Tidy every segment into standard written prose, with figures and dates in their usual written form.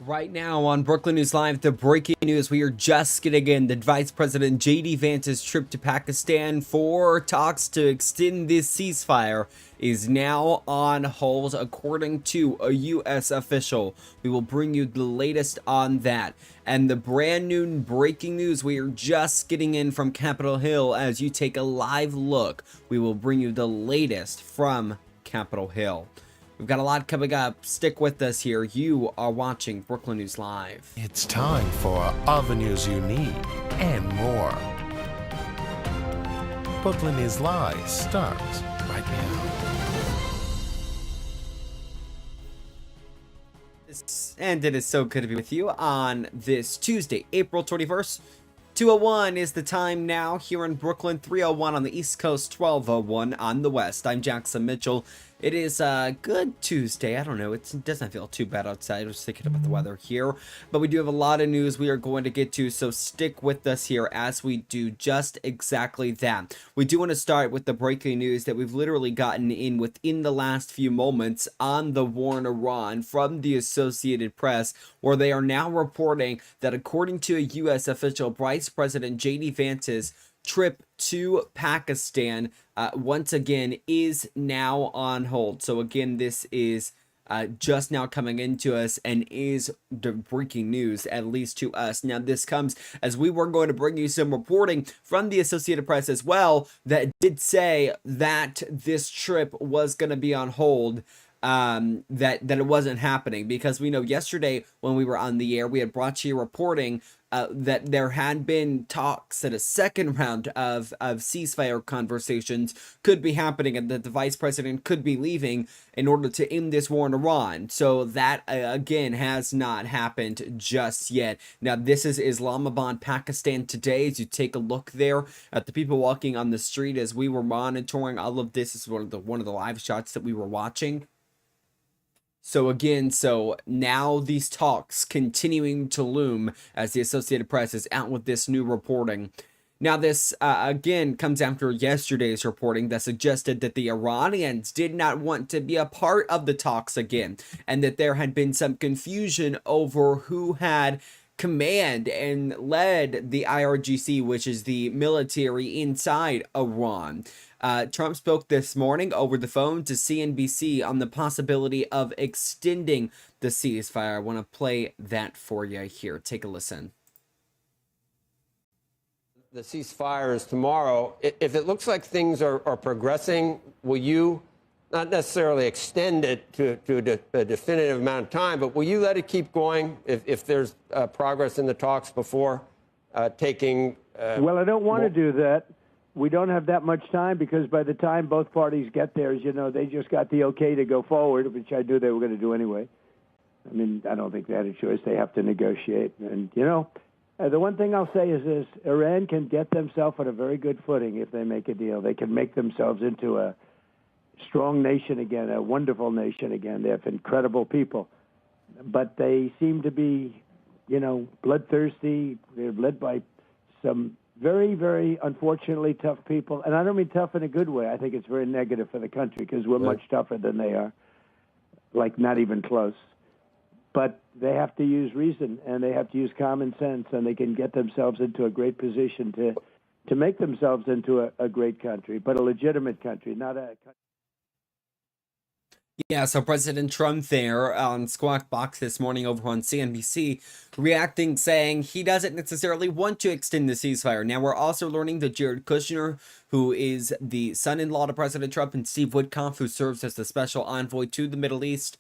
Right now on Brookland News Live, the breaking news, we are just getting in that Vice President J.D. Vance's trip to Pakistan for talks to extend this ceasefire is now on hold, according to a U.S. official. We will bring you the latest on that. And the brand new breaking news we are just getting in from Capitol Hill as you take a live look. We will bring you the latest from Capitol Hill. We've got a lot coming up. Stick with us here. You are watching Brookland News Live. It's time for all the news you need and more. Brookland News Live starts right now. And it is so good to be with you on this Tuesday, April 21st. 2:01 is the time now here in Brooklyn, 3:01 on the East Coast, 12:01 on the West. I'm Jackson Mitchell. It is a good Tuesday. I don't know. It doesn't feel too bad outside. I was thinking about the weather here. But we do have a lot of news we are going to get to, so stick with us here as we do just exactly that. We do want to start with the breaking news that we've literally gotten in within the last few moments on the war in Iran from the Associated Press, where they are now reporting that according to a U.S. official, Vice President J.D. Vance's trip to Pakistan once again is now on hold. So again, this is just now coming into us and is the breaking news, at least to us. Now this comes as we were going to bring you some reporting from the Associated Press as well that did say that this trip was going to be on hold, that it wasn't happening, because we know yesterday when we were on the air we had brought you reporting that there had been talks that a second round of ceasefire conversations could be happening and that the vice president could be leaving in order to end this war in Iran. So that again has not happened just yet. Now this is Islamabad, Pakistan today. As you take a look there at the people walking on the street as we were monitoring all of this, is one of the live shots that we were watching. So again, now these talks continuing to loom as the Associated Press is out with this new reporting. Now this again comes after yesterday's reporting that suggested that the Iranians did not want to be a part of the talks again, and that there had been some confusion over who had command and led the IRGC, which is the military inside Iran. Trump spoke this morning over the phone to CNBC on the possibility of extending the ceasefire. I want to play that for you here. Take a listen. The ceasefire is tomorrow. If it looks like things are progressing, will you not necessarily extend it to a definitive amount of time, but will you let it keep going if there's progress in the talks before taking... Well, I don't want to do that. We don't have that much time, because by the time both parties get there, as you know, they just got the okay to go forward, which I knew they were going to do anyway. I mean, I don't think they had a choice. They have to negotiate. And, you know, the one thing I'll say is this: Iran can get themselves on a very good footing if they make a deal. They can make themselves into a strong nation again, a wonderful nation again. They have incredible people. But they seem to be, you know, bloodthirsty. They're led by some very, very unfortunately tough people. And I don't mean tough in a good way. I think it's very negative for the country, because we're much tougher than they are, like not even close. But they have to use reason, and they have to use common sense, and they can get themselves into a great position to make themselves into a great country, but a legitimate country, not a country. Yeah, so President Trump there on Squawk Box this morning over on CNBC reacting, saying he doesn't necessarily want to extend the ceasefire. Now, we're also learning that Jared Kushner, who is the son-in-law to President Trump, and Steve Witkoff, who serves as the special envoy to the Middle East,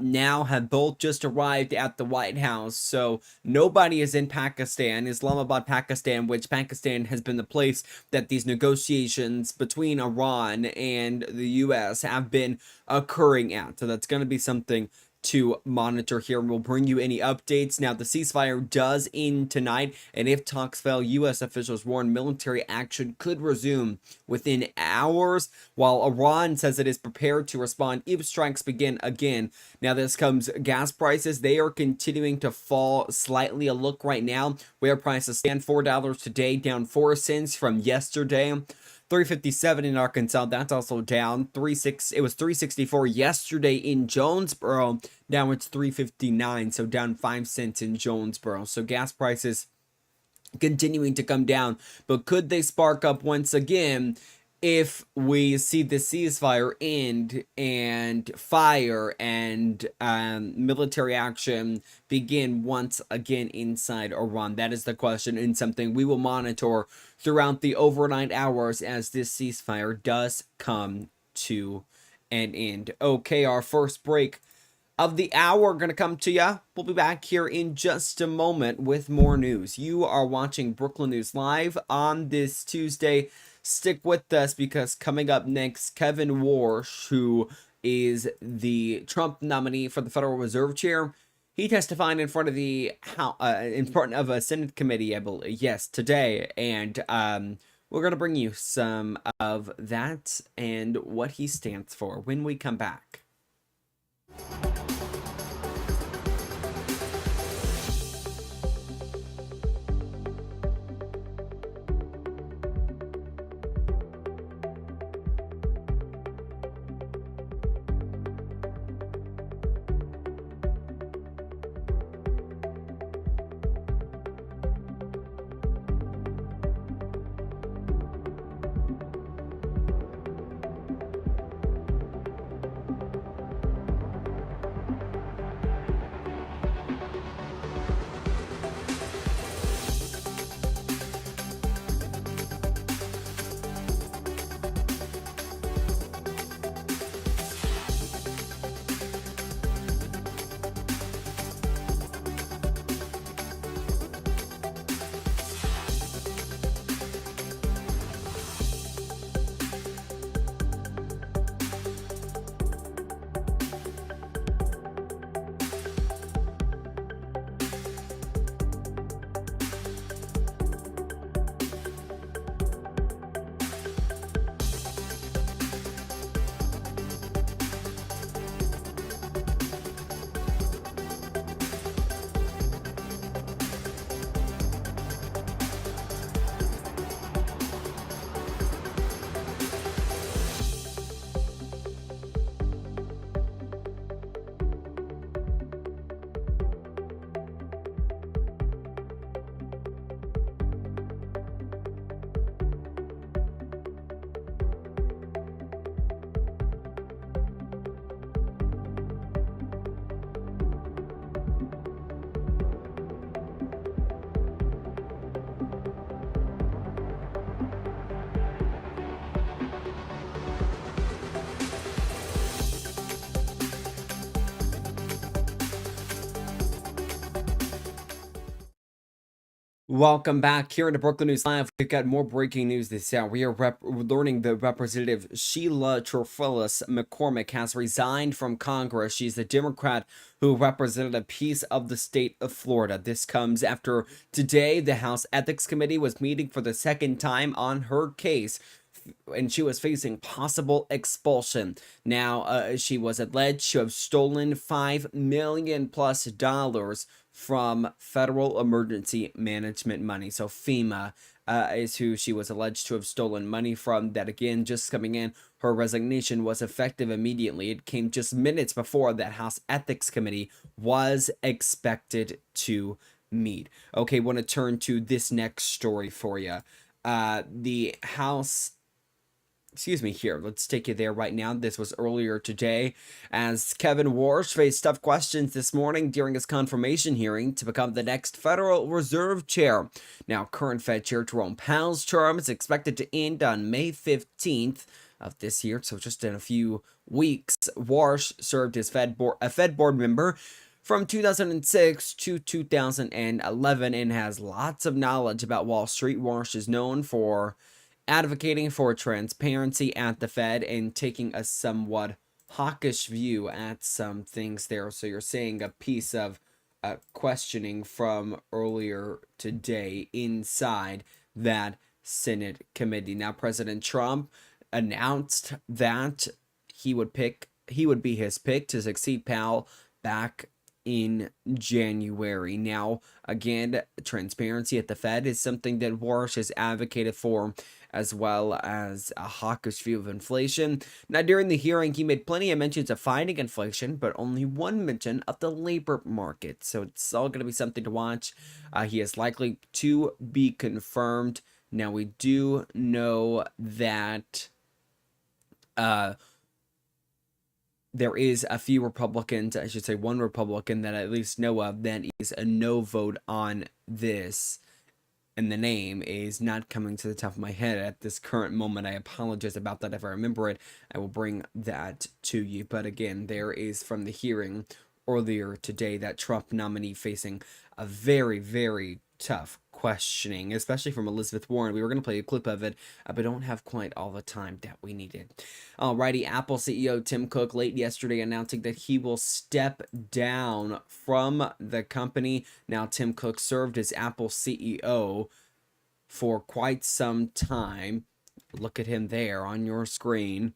now have both just arrived at the White House. So nobody is in Pakistan, Islamabad, Pakistan, which Pakistan has been the place that these negotiations between Iran and the U.S. have been occurring at. So that's going to be something to monitor here, and we'll bring you any updates. Now, the ceasefire does end tonight, and if talks fail, U.S. officials warn military action could resume within hours, while Iran says it is prepared to respond if strikes begin again. Now, this comes gas prices. They are continuing to fall slightly. A look right now where prices stand: $4 today, down 4 cents from yesterday. 357 in Arkansas. That's also down. It was 364 yesterday in Jonesboro. Now it's 359, so down 5 cents in Jonesboro. So gas prices continuing to come down, but could they spark up once again if we see the ceasefire end and fire and military action begin once again inside Iran? That is the question, and something we will monitor throughout the overnight hours as this ceasefire does come to an end. Okay, our first break of the hour going to come to you. We'll be back here in just a moment with more news. You are watching Brooklyn News Live on this Tuesday. Stick with us because coming up next, Kevin Warsh, who is the Trump nominee for the Federal Reserve Chair, he testified in front of a Senate committee, I believe, yes, today, and we're going to bring you some of that and what he stands for when we come back. Welcome back here to Brooklyn News Live. We've got more breaking news this hour. We are learning that Representative Sheila Trefelis McCormick has resigned from Congress. She's the Democrat who represented a piece of the state of Florida. This comes after today the House Ethics Committee was meeting for the second time on her case, and she was facing possible expulsion. Now, she was alleged to have stolen $5 million plus from federal emergency management money. So FEMA is who she was alleged to have stolen money from. That, again, just coming in. Her resignation was effective immediately. It came just minutes before that House Ethics Committee was expected to meet. Okay, want to turn to this next story for you. The House... Excuse me, here, let's take you there right now. This was earlier today as Kevin Warsh faced tough questions this morning during his confirmation hearing to become the next Federal Reserve Chair. Now, current Fed Chair Jerome Powell's term is expected to end on May 15th of this year, so just in a few weeks. Warsh served as a Fed board member from 2006 to 2011 and has lots of knowledge about Wall Street. Warsh is known for advocating for transparency at the Fed and taking a somewhat hawkish view at some things there. So you're seeing a piece of questioning from earlier today inside that Senate committee. Now, President Trump announced that he would be his pick to succeed Powell back in January. Now, again, transparency at the Fed is something that Warsh has advocated for, as well as a hawkish view of inflation. Now, during the hearing, he made plenty of mentions of fighting inflation, but only one mention of the labor market. So it's all going to be something to watch. He is likely to be confirmed. Now, we do know that there is a few Republicans, I should say one Republican that I at least know of, that is a no vote on this. And the name is not coming to the top of my head at this current moment. I apologize about that. If I remember it, I will bring that to you. But again, there is from the hearing earlier today that Trump nominee facing a very, very tough questioning, especially from Elizabeth Warren. We were going to play a clip of it, but don't have quite all the time that we needed. Alrighty, Apple CEO Tim Cook late yesterday announcing that he will step down from the company. Now, Tim Cook served as Apple CEO for quite some time. Look at him there on your screen.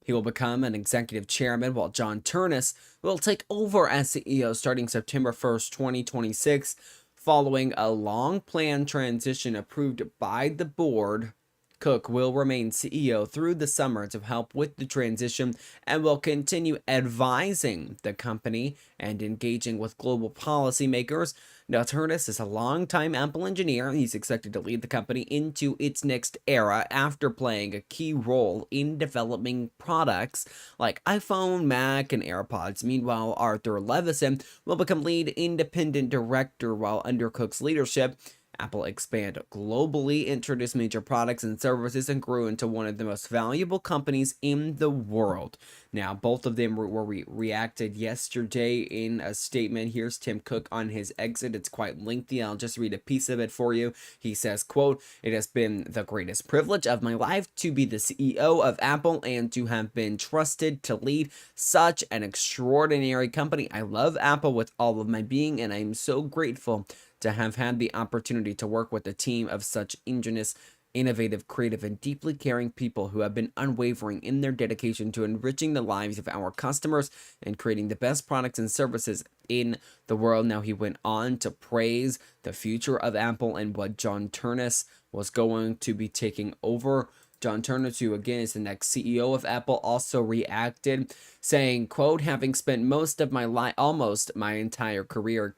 He will become an executive chairman, while John Ternus will take over as CEO starting September 1st, 2026, following a long-planned transition approved by the board. Cook will remain CEO through the summer to help with the transition and will continue advising the company and engaging with global policymakers. Now, Ternus is a longtime Apple engineer. He's expected to lead the company into its next era after playing a key role in developing products like iPhone, Mac, and AirPods. Meanwhile, Arthur Levison will become lead independent director while under Cook's leadership, Apple expanded globally, introduced major products and services, and grew into one of the most valuable companies in the world. Now, both of them reacted yesterday in a statement. Here's Tim Cook on his exit. It's quite lengthy. I'll just read a piece of it for you. He says, quote, "It has been the greatest privilege of my life to be the CEO of Apple and to have been trusted to lead such an extraordinary company. I love Apple with all of my being, and I am so grateful to have had the opportunity to work with a team of such ingenious, innovative, creative, and deeply caring people who have been unwavering in their dedication to enriching the lives of our customers and creating the best products and services in the world." Now, he went on to praise the future of Apple and what John Ternus was going to be taking over. John Ternus, who again is the next CEO of Apple, also reacted, saying, quote, "Having spent most of my life, almost my entire career,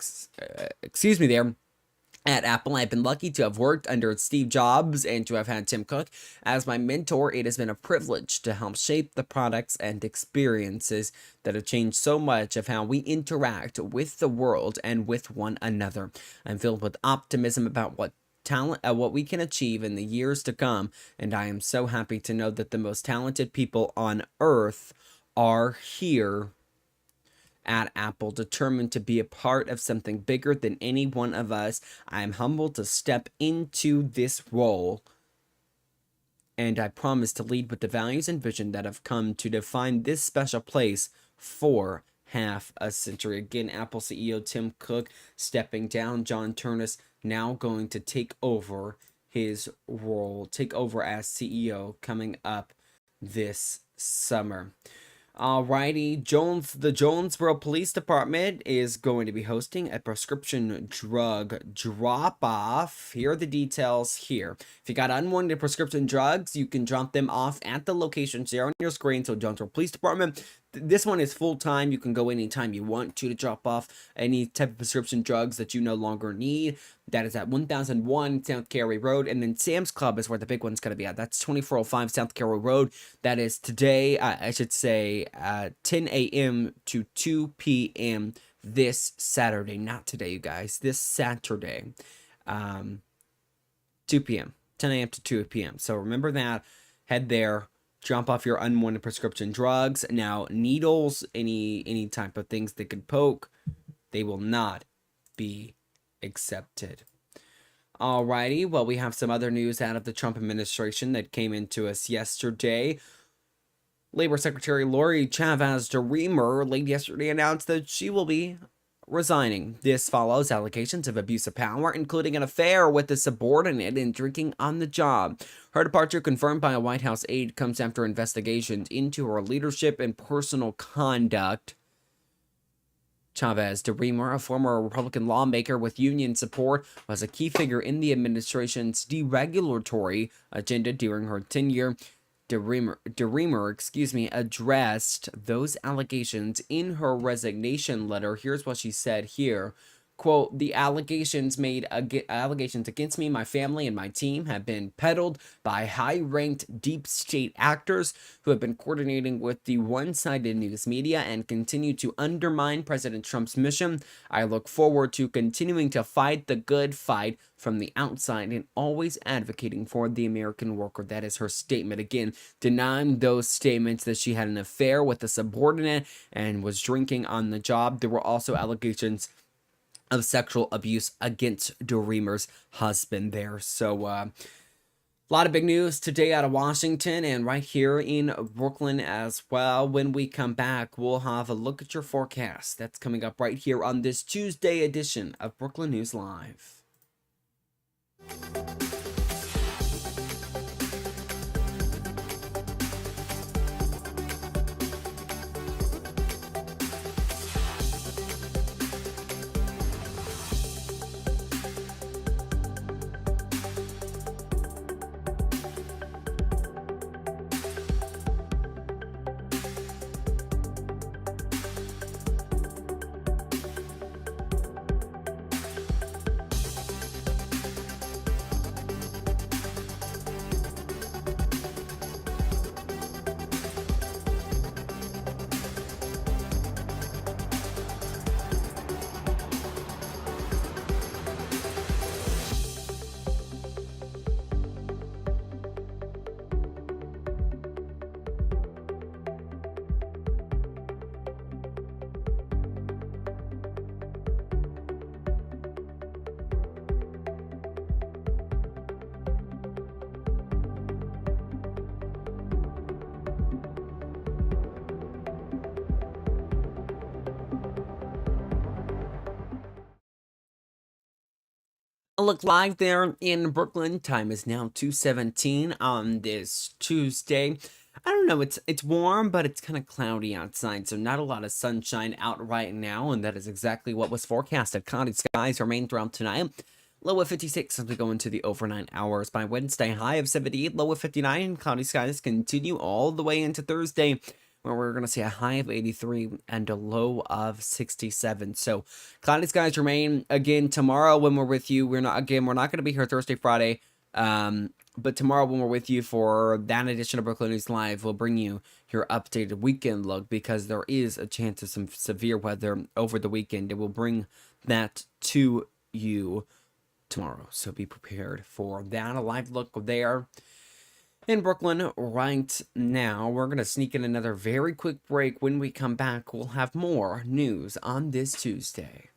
at Apple, I've been lucky to have worked under Steve Jobs and to have had Tim Cook as my mentor. It has been a privilege to help shape the products and experiences that have changed so much of how we interact with the world and with one another. I'm filled with optimism about what we can achieve in the years to come, and I am so happy to know that the most talented people on earth are here at Apple, determined to be a part of something bigger than any one of us. I am humbled to step into this role, and I promise to lead with the values and vision that have come to define this special place for half a century." Again, Apple CEO Tim Cook stepping down. John Ternus now going to take over his role, take over as CEO coming up this summer. Alrighty, the Jonesboro Police Department is going to be hosting a prescription drug drop-off. Here are the details here. If you got unwanted prescription drugs, you can drop them off at the locations there on your screen. So Jonesboro Police Department, this one is full-time. You can go anytime you want to drop off any type of prescription drugs that you no longer need. That is at 1001 South Carey Road. And then Sam's Club is where the big one's going to be at. That's 2405 South Carey Road. That is today, 10 a.m. to 2 p.m. this Saturday. Not today, you guys. This Saturday. 2 p.m. 10 a.m. to 2 p.m. So remember that. Head there. Drop off your unwanted prescription drugs. Now, needles, any type of things that could poke, they will not be accepted. Alrighty, well, we have some other news out of the Trump administration that came into us yesterday. Labor Secretary Lori Chavez DeRemer late yesterday announced that she will be resigning. This follows allegations of abuse of power, including an affair with a subordinate and drinking on the job. Her departure, confirmed by a White House aide, comes after investigations into her leadership and personal conduct. Chavez DeRemer, a former Republican lawmaker with union support, was a key figure in the administration's deregulatory agenda during her tenure. DeRemer, addressed those allegations in her resignation letter. Here's what she said here. Quote, the allegations against me, my family, and my team have been peddled by high-ranked deep state actors who have been coordinating with the one-sided news media and continue to undermine President Trump's mission. I look forward to continuing to fight the good fight from the outside and always advocating for the American worker. That is her statement. Again, denying those statements that she had an affair with a subordinate and was drinking on the job. There were also allegations of sexual abuse against DeRemer's husband there. So, a lot of big news today out of Washington and right here in Brooklyn as well. When we come back, we'll have a look at your forecast. That's coming up right here on this Tuesday edition of Brooklyn News Live. Look live there in Brooklyn. Time is now 2:17 on this Tuesday. I don't know, it's warm, but it's kind of cloudy outside, so not a lot of sunshine out right now, and that is exactly what was forecasted. Cloudy skies remain throughout tonight. Low of 56 as we go into the overnight hours. By Wednesday, high of 78, low of 59. Cloudy skies continue all the way into Thursday, where we're going to see a high of 83 and a low of 67. So cloudy skies remain again tomorrow when we're with you. We're not going to be here Thursday, Friday. But tomorrow when we're with you for that edition of Brooklyn News Live, we'll bring you your updated weekend look because there is a chance of some severe weather over the weekend. It will bring that to you tomorrow. So be prepared for that. A live look there in Brooklyn right now. We're going to sneak in another very quick break. When we come back, we'll have more news on this Tuesday.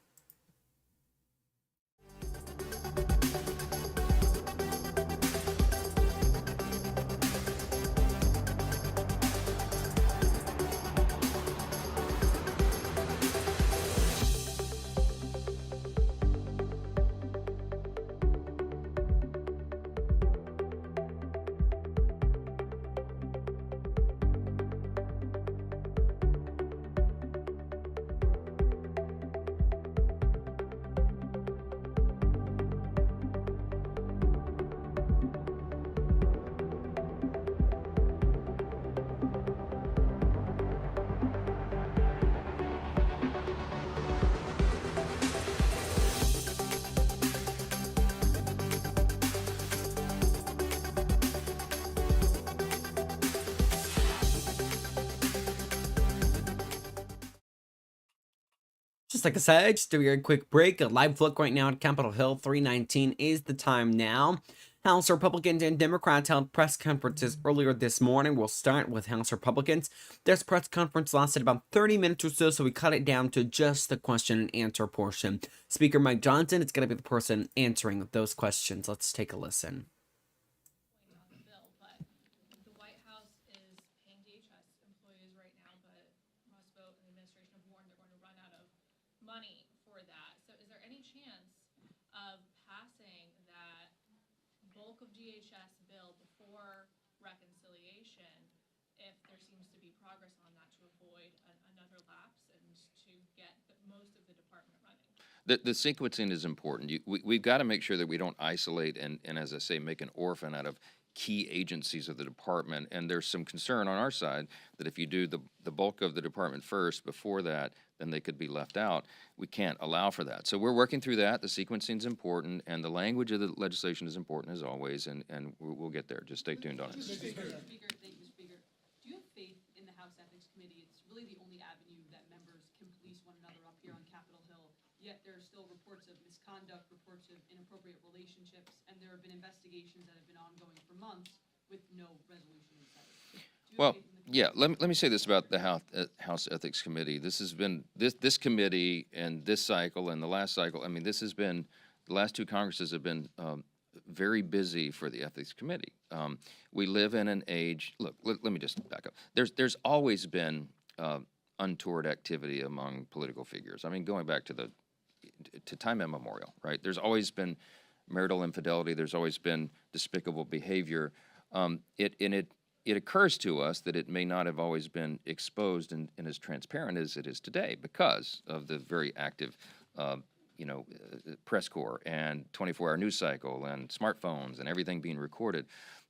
Just like I said, just doing a quick break. A live look right now at Capitol Hill. 3:19 is the time now. House Republicans and Democrats held press conferences earlier this morning. We'll start with House Republicans. This press conference lasted about 30 minutes or so we cut it down to just the question and answer portion. Speaker Mike Johnson is going to be the person answering those questions. Let's take a listen. Money for that. So is there any chance of passing that bulk of DHS bill before reconciliation if there seems to be progress on that to avoid another lapse and to get most The sequencing is important. We've got to make sure that we don't isolate and, as I say, make an orphan out of key agencies of the department. And there's some concern on our side that if you do the bulk of the department first before that, then they could be left out. We can't allow for that. So we're working through that. The sequencing is important, and the language of the legislation is important as always, and we'll get there. Just stay tuned on it. Mr. Speaker, thank you, Speaker. Do you have faith in the House Ethics Committee? It's really the only avenue that members can police one another up here on Capitol Hill, yet there are still reports of misconduct, reports of inappropriate relationships, and there have been investigations that have been ongoing for months with no resolution in sight. Well, yeah, let me say this about the House Ethics Committee. This has been, this committee and this cycle and the last cycle, I mean, this has been, the last two Congresses have been very busy for the Ethics Committee. We live in an age, look, let me just back up. There's always been untoward activity among political figures. I mean, going back to time immemorial, right? There's always been marital infidelity. There's always been despicable behavior. It occurs to us that it may not have always been exposed and as transparent as it is today because of the very active, press corps and 24-hour news cycle and smartphones and everything being recorded.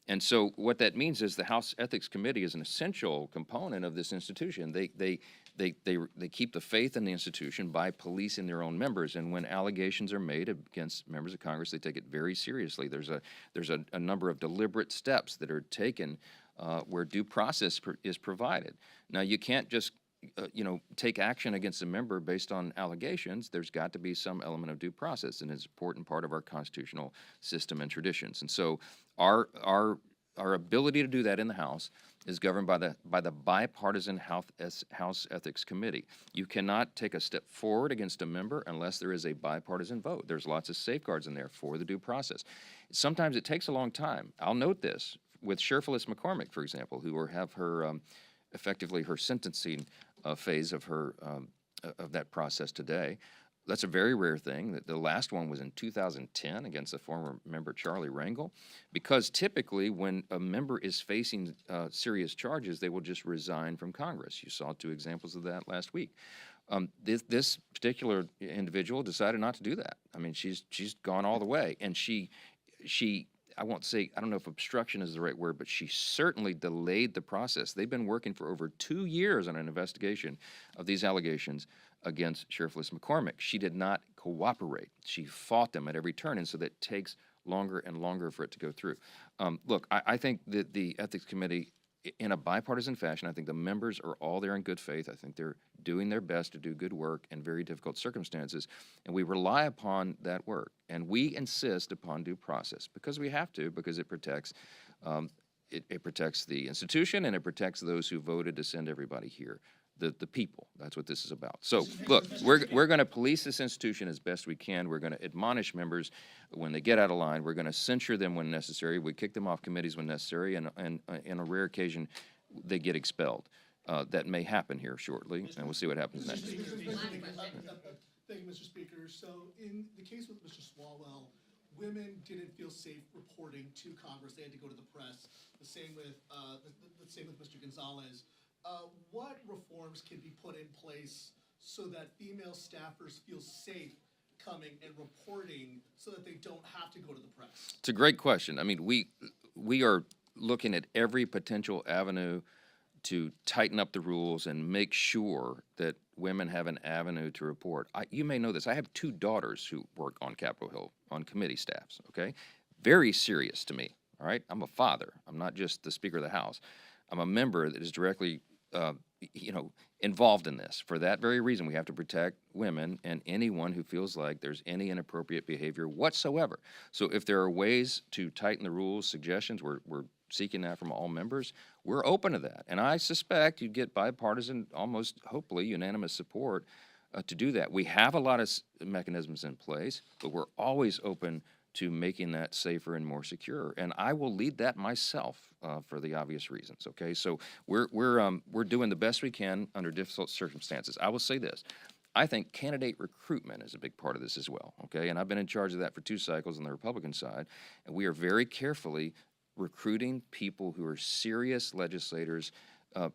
And so what that means is the House Ethics Committee is an essential component of this institution. They keep the faith in the institution by policing their own members. And when allegations are made against members of Congress, they take it very seriously. There's a number of deliberate steps that are taken where due process is provided. Now, you can't just take action against a member based on allegations. There's got to be some element of due process, and it's an important part of our constitutional system and traditions. And so our ability to do that in the House is governed by the bipartisan House Ethics Committee. You cannot take a step forward against a member unless there is a bipartisan vote. There's lots of safeguards in there for the due process. Sometimes it takes a long time. I'll note this with Sheriff McCormick, for example, who have her effectively her sentencing phase of her of that process today. That's a very rare thing. The last one was in 2010 against a former member, Charlie Rangel, because typically when a member is facing serious charges, they will just resign from Congress. You saw two examples of that last week. This particular individual decided not to do that. I mean, she's gone all the way, and she I won't say, I don't know if obstruction is the right word, but she certainly delayed the process. They've been working for over 2 years on an investigation of these allegations against Sheriff McCormick. She did not cooperate. She fought them at every turn, and so that takes longer and longer for it to go through. Look, I think that the Ethics Committee, in a bipartisan fashion, I think the members are all there in good faith. I think they're doing their best to do good work in very difficult circumstances, and we rely upon that work. And we insist upon due process because we have to, because it protects it protects the institution and it protects those who voted to send everybody here. The people. That's what this is about. So, look, we're going to police this institution as best we can. We're going to admonish members when they get out of line. We're going to censure them when necessary. We kick them off committees when necessary, and in a rare occasion, they get expelled. That may happen here shortly, and we'll see what happens next. Thank you, Mr. Speaker. So, in the case with Mr. Swalwell, women didn't feel safe reporting to Congress. They had to go to the press. The same with Mr. Gonzalez. What reforms can be put in place so that female staffers feel safe coming and reporting so that they don't have to go to the press? It's a great question. I mean, we are looking at every potential avenue to tighten up the rules and make sure that women have an avenue to report. You may know this. I have 2 daughters who work on Capitol Hill on committee staffs, okay? Very serious to me, all right? I'm a father. I'm not just the Speaker of the House. I'm a member that is directly involved in this. For that very reason, we have to protect women and anyone who feels like there's any inappropriate behavior whatsoever. So if there are ways to tighten the rules, suggestions, we're seeking that from all members. We're open to that. And I suspect you'd get bipartisan, almost hopefully unanimous support to do that. We have a lot of mechanisms in place, but we're always open to making that safer and more secure. And I will lead that myself for the obvious reasons, okay? So we're doing the best we can under difficult circumstances. I will say this. I think candidate recruitment is a big part of this as well, okay? And I've been in charge of that for 2 cycles on the Republican side, and we are very carefully recruiting people who are serious legislators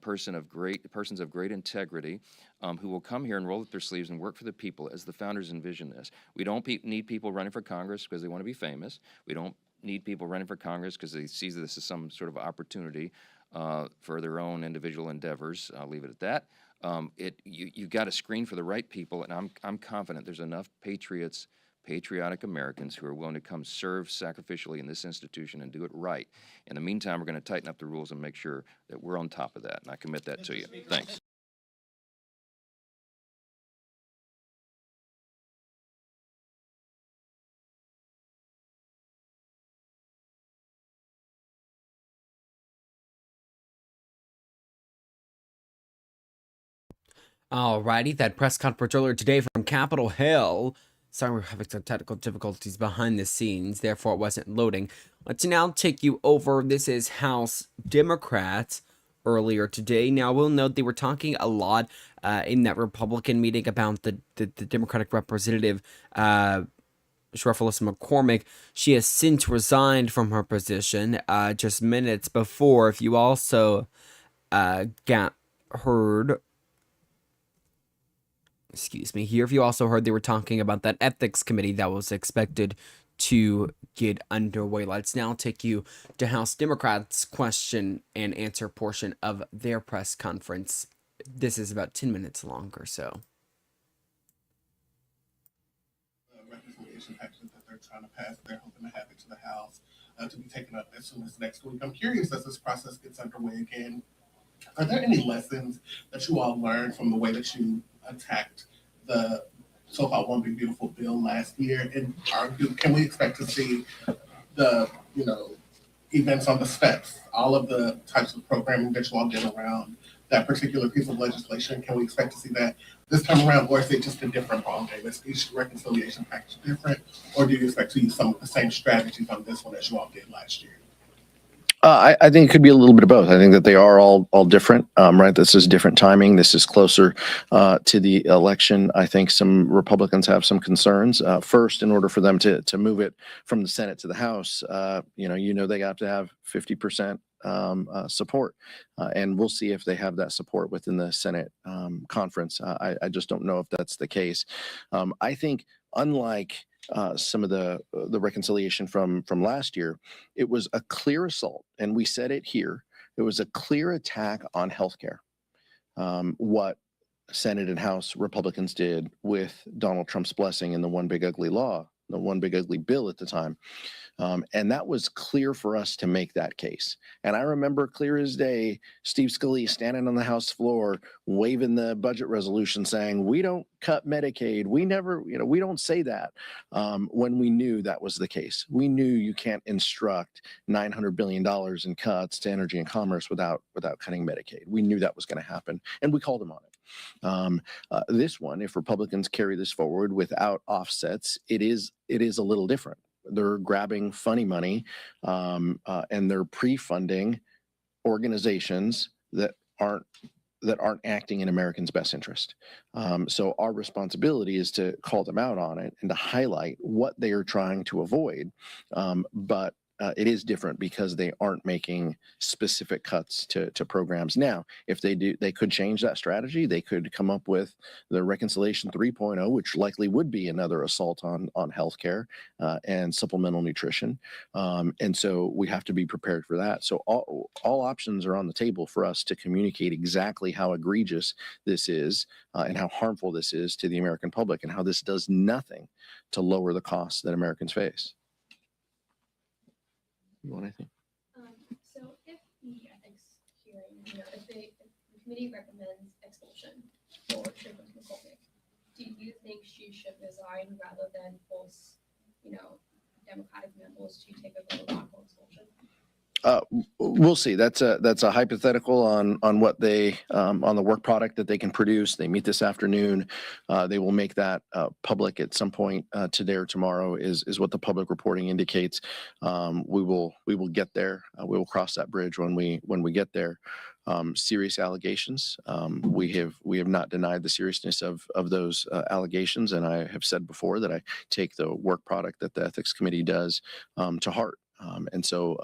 persons of great integrity, who will come here and roll up their sleeves and work for the people as the founders envisioned this. We don't need people running for Congress because they want to be famous. We don't need people running for Congress because they see this as some sort of opportunity for their own individual endeavors. I'll leave it at that. You got to screen for the right people, and I'm confident there's enough patriotic Americans who are willing to come serve sacrificially in this institution and do it right. In the meantime, we're going to tighten up the rules and make sure that we're on top of that, and I commit that to you. Thanks. Alrighty, that press conference earlier today from Capitol Hill. Sorry, we're having some technical difficulties behind the scenes, therefore it wasn't loading. Let's now take you over. This is House Democrats earlier today. Now, we'll note they were talking a lot in that Republican meeting about the Democratic representative, Sheriff Alyssa McCormick. She has since resigned from her position just minutes before. If you also got heard... Excuse me. Here, if you also heard, they were talking about that ethics committee that was expected to get underway. Let's now take you to House Democrats' question and answer portion of their press conference. This is about 10 minutes long or so. Reconciliation package that they're trying to pass, they're hoping to have it to the House to be taken up as soon as next week. I'm curious, as this process gets underway again, are there any lessons that you all learned from the way that you attacked the so-called One Big Beautiful Bill last year? And can we expect to see the, events on the steps, all of the types of programming that you all did around that particular piece of legislation? Can we expect to see that this time around, or is it just a different ball game? Is each reconciliation package different, or do you expect to use some of the same strategies on this one as you all did last year? I think it could be a little bit of both. I think that they are all different, right? This is different timing. This is closer to the election. I think some Republicans have some concerns. First, in order for them to move it from the Senate to the House, they have to have 50% support, and we'll see if they have that support within the Senate conference. I just don't know if that's the case. I think, unlike some of the reconciliation from last year, it was a clear assault, and we said it here. It was a clear attack on healthcare. What Senate and House Republicans did with Donald Trump's blessing in the One Big Ugly Law, the One Big Ugly Bill at the time. And that was clear for us to make that case. And I remember clear as day, Steve Scalise standing on the House floor, waving the budget resolution saying, we don't cut Medicaid. We never, we don't say that, when we knew that was the case. We knew you can't instruct $900 billion in cuts to energy and commerce without cutting Medicaid. We knew that was going to happen, and we called them on it. This one, if Republicans carry this forward without offsets, it is a little different. They're grabbing funny money, and they're pre-funding organizations that aren't acting in Americans' best interest. So our responsibility is to call them out on it and to highlight what they are trying to avoid. But it is different because they aren't making specific cuts to programs. Now, if they do, they could change that strategy. They could come up with the Reconciliation 3.0, which likely would be another assault on healthcare and supplemental nutrition. And so we have to be prepared for that. So all options are on the table for us to communicate exactly how egregious this is and how harmful this is to the American public, and how this does nothing to lower the costs that Americans face. You want anything? So if the ethics hearing, if the committee recommends expulsion for Sheriff McCormick, do you think she should resign rather than force, Democratic members to take a vote on expulsion? We'll see. That's a hypothetical on what they on the work product that they can produce. They meet this afternoon. They will make that public at some point today or tomorrow. Is what the public reporting indicates. We will get there. We will cross that bridge when we get there. Serious allegations. We have not denied the seriousness of those allegations, and I have said before that I take the work product that the ethics committee does to heart. And so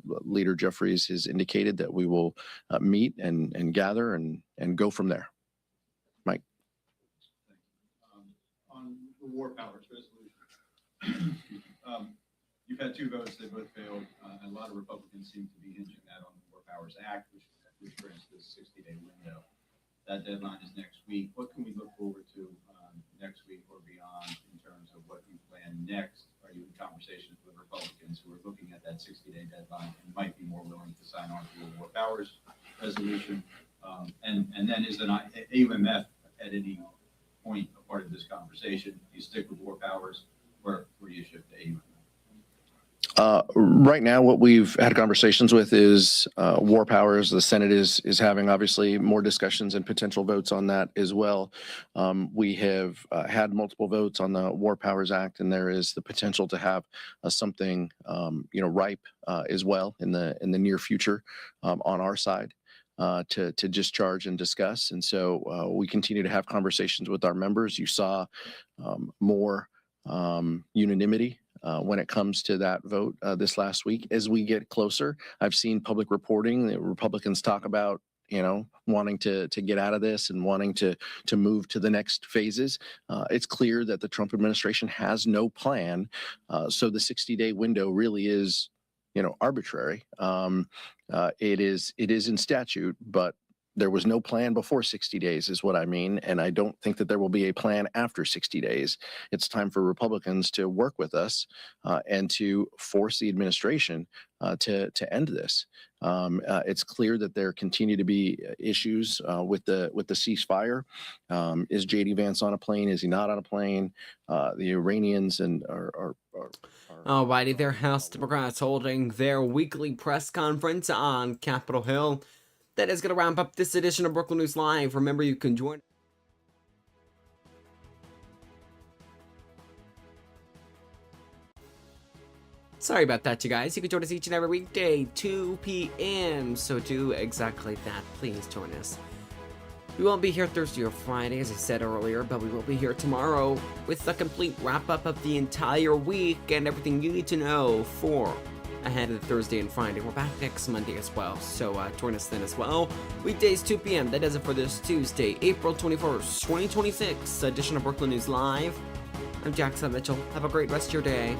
Leader Jeffries has indicated that we will meet and gather and go from there. Mike. On the war powers resolution, you've had 2 votes, they both failed, and a lot of Republicans seem to be hinging that on the War Powers Act, which grants this 60-day window. That deadline is next week. What can we look forward to next week or beyond in terms of what you plan next? Are you in conversations with Republicans who are looking at that 60-day deadline and might be more willing to sign on to a War Powers resolution? And then is an AUMF at any point a part of this conversation? Do you stick with War Powers, or do you shift to AUMF? Right now, what we've had conversations with is war powers. The Senate is having obviously more discussions and potential votes on that as well. We have had multiple votes on the War Powers Act, and there is the potential to have something ripe as well in the near future on our side. To discharge and discuss. And so we continue to have conversations with our members. You saw more unanimity when it comes to that vote this last week. As we get closer, I've seen public reporting that Republicans talk about, wanting to get out of this and wanting to move to the next phases. It's clear that the Trump administration has no plan. So the 60-day window really is, arbitrary. It is in statute, but there was no plan before 60 days is what I mean. And I don't think that there will be a plan after 60 days. It's time for Republicans to work with us and to force the administration to end this. It's clear that there continue to be issues with the ceasefire. Is J.D. Vance on a plane? Is he not on a plane? The Iranians are Alrighty, their House Democrats holding their weekly press conference on Capitol Hill. That is going to wrap up this edition of Brooklyn News Live. Remember, you can join. Sorry about that, you guys. You can join us each and every weekday, 2 p.m. So do exactly that. Please join us. We won't be here Thursday or Friday, as I said earlier, but we will be here tomorrow with a complete wrap-up of the entire week and everything you need to know for ahead of Thursday and Friday. We're back next Monday as well, so join us then as well. Weekdays, 2 p.m. That does it for this Tuesday, April 21st, 2026 edition of Brooklyn News Live. I'm Jackson Mitchell. Have a great rest of your day.